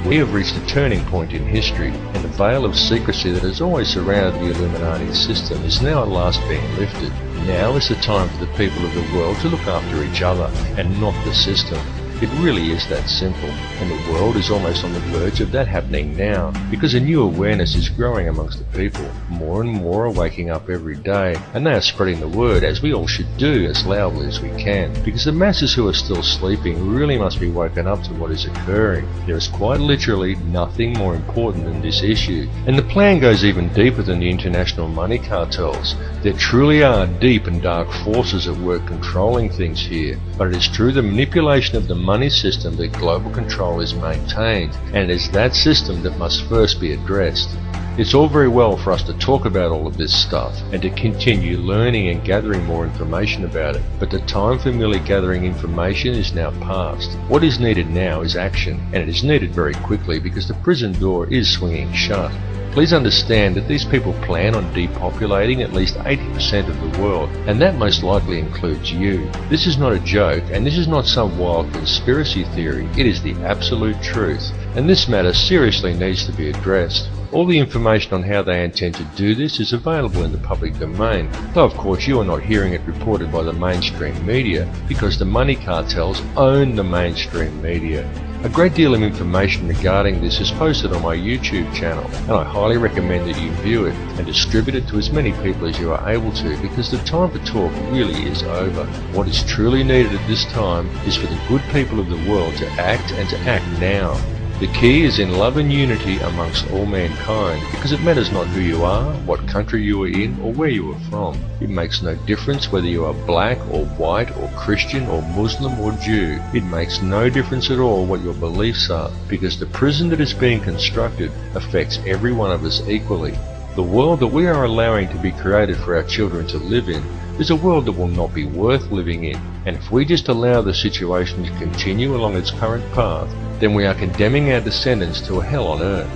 We have reached a turning point in history, and the veil of secrecy that has always surrounded the Illuminati system is now at last being lifted. Now is the time for the people of the world to look after each other and not the system. It really is that simple, and the world is almost on the verge of that happening now, because a new awareness is growing amongst the people. More and more are waking up every day, and they are spreading the word, as we all should do, as loudly as we can, because the masses who are still sleeping really must be woken up to what is occurring. There is quite literally nothing more important than this issue, and the plan goes even deeper than the international money cartels. There truly are deep and dark forces at work controlling things here, but it is through the manipulation of the money system that global control is maintained, and it is that system that must first be addressed. It's all very well for us to talk about all of this stuff and to continue learning and gathering more information about it, but the time for merely gathering information is now past. What is needed now is action, and it is needed very quickly because the prison door is swinging shut. Please understand that these people plan on depopulating at least 80% of the world, and that most likely includes you. This is not a joke, and this is not some wild conspiracy theory. It is the absolute truth, and this matter seriously needs to be addressed. All the information on how they intend to do this is available in the public domain, though of course you are not hearing it reported by the mainstream media, because the money cartels own the mainstream media. A great deal of information regarding this is posted on my YouTube channel, and I highly recommend that you view it and distribute it to as many people as you are able to, because the time for talk really is over. What is truly needed at this time is for the good people of the world to act, and to act now. The key is in love and unity amongst all mankind, because it matters not who you are, what country you are in, or where you are from. It makes no difference whether you are black or white or Christian or Muslim or Jew. It makes no difference at all what your beliefs are, because the prison that is being constructed affects every one of us equally. The world that we are allowing to be created for our children to live in is a world that will not be worth living in, and if we just allow the situation to continue along its current path, then we are condemning our descendants to a hell on earth.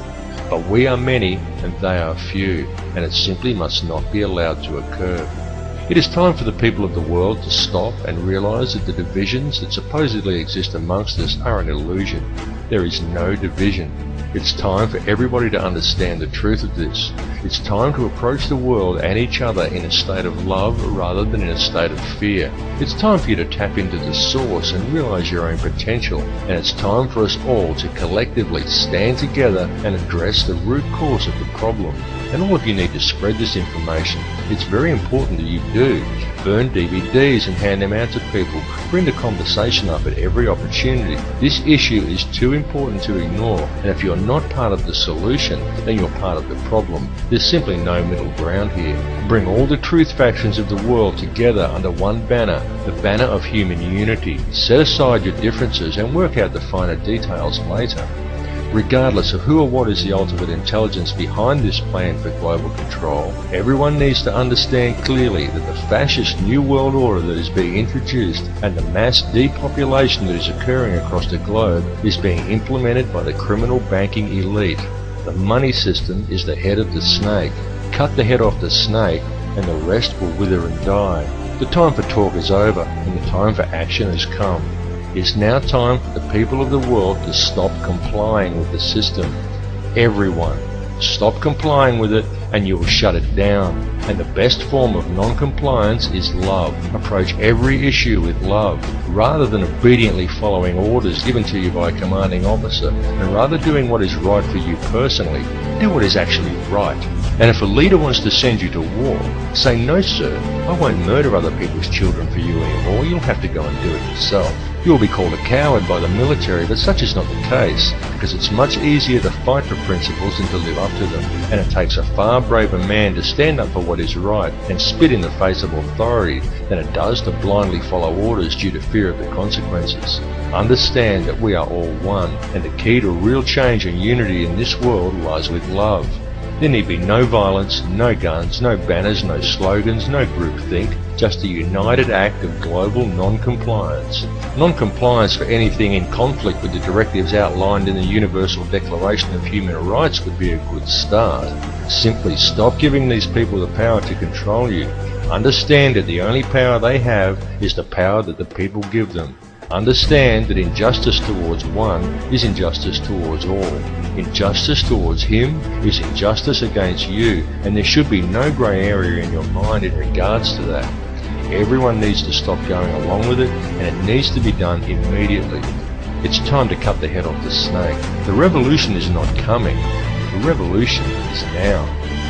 But we are many and they are few, and it simply must not be allowed to occur. It is time for the people of the world to stop and realize that the divisions that supposedly exist amongst us are an illusion. There is no division. It's time for everybody to understand the truth of this. It's time to approach the world and each other in a state of love rather than in a state of fear. It's time for you to tap into the source and realize your own potential. And it's time for us all to collectively stand together and address the root cause of the problem. And all of you need to spread this information. It's very important that you do. Burn DVDs and hand them out to people. Bring the conversation up at every opportunity. This issue is too important to ignore, and if you're not part of the solution, then you're part of the problem. There's simply no middle ground here. Bring all the truth factions of the world together under one banner, the banner of human unity. Set aside your differences and work out the finer details later. Regardless of who or what is the ultimate intelligence behind this plan for global control, everyone needs to understand clearly that the fascist New World Order that is being introduced and the mass depopulation that is occurring across the globe is being implemented by the criminal banking elite. The money system is the head of the snake. Cut the head off the snake and the rest will wither and die. The time for talk is over and the time for action has come. It's now time for the people of the world to stop complying with the system. Everyone, stop complying with it and you will shut it down. And the best form of non-compliance is love. Approach every issue with love, rather than obediently following orders given to you by a commanding officer, and rather doing what is right for you personally, do what is actually right. And if a leader wants to send you to war, say, "No sir, I won't murder other people's children for you anymore, you'll have to go and do it yourself." You will be called a coward by the military, but such is not the case, because it's much easier to fight for principles than to live up to them, and it takes a far braver man to stand up for what is right and spit in the face of authority than it does to blindly follow orders due to fear of the consequences. Understand that we are all one, and the key to real change and unity in this world lies with love. There need be no violence, no guns, no banners, no slogans, no groupthink, just a united act of global non-compliance. Non-compliance for anything in conflict with the directives outlined in the Universal Declaration of Human Rights would be a good start. Simply stop giving these people the power to control you. Understand that the only power they have is the power that the people give them. Understand that injustice towards one is injustice towards all. Injustice towards him is injustice against you, and there should be no grey area in your mind in regards to that. Everyone needs to stop going along with it, and it needs to be done immediately. It's time to cut the head off the snake. The revolution is not coming. The revolution is now.